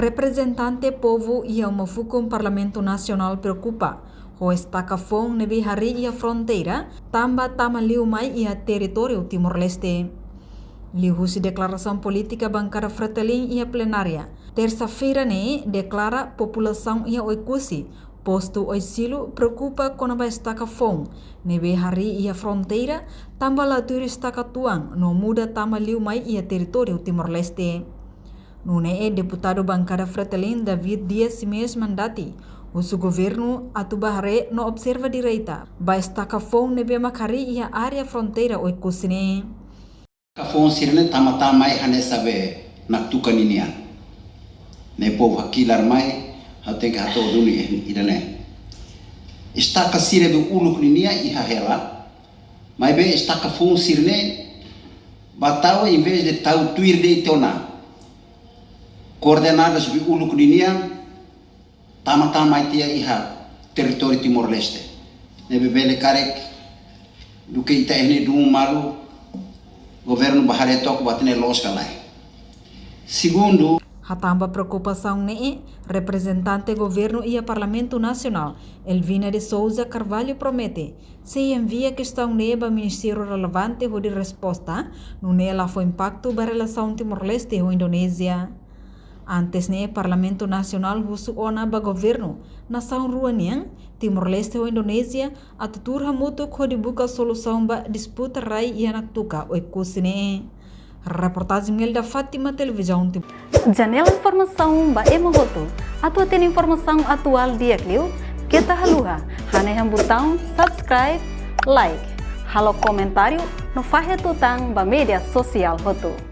Representante povo ia uma fukum Parlamento Nacional preocupa. O estaca fong nebe hari ia fronteira, tamba liu mai ia território Timor-Leste. Liu-se declaração política bancada Fretilin ia plenária. Terça-feira ne declara população ia oikusi. Posto oisilo preocupa com a estaca fong. Nebe hari ia fronteira, tamba laturi estaca tuang, no muda liu mai ia território Timor-Leste. Nune deputado bancada Fretilin David Dias Simees mandati. O seu governo atubahare no observa direita. Ba estaca fong nebe makari ia área fronteira oikusine. Kafon sirne tamata mai hane sabe naktukan inian. Ne povo hakilar mai hatek hato duni idane. Estaca sire be uluk ninia iha hela. Mai be estaca fong sirne batau em vez de tau tuir de tona. Coordenadas be uluk ninia tamata mai tia iha território Timor-Leste. Nebe bele karek do que ita ene do malu governo Baharetok batene los kalai. Segundo, Hatamba preocupação ne representante governo e Parlamento Nacional Elvina de Souza Carvalho promete se envia questão neba ministério relevante de resposta no nela foi impacto da relação Timor-Leste e Indonésia. Antes ne Parlamento Nacional husu ona ba governo nação Ruanian Timor-Leste e Indonésia atuturha mutu ko dibuka solução ba disputa rai e anatuka oikusine. Reportagem da Fátima Televisão. Janela informação ba emohoto. Atua tem informação atual dia clio. Kita haluha. Haneham botão subscribe, like. Halo comentário no fahe tutang ba media sosial hoto.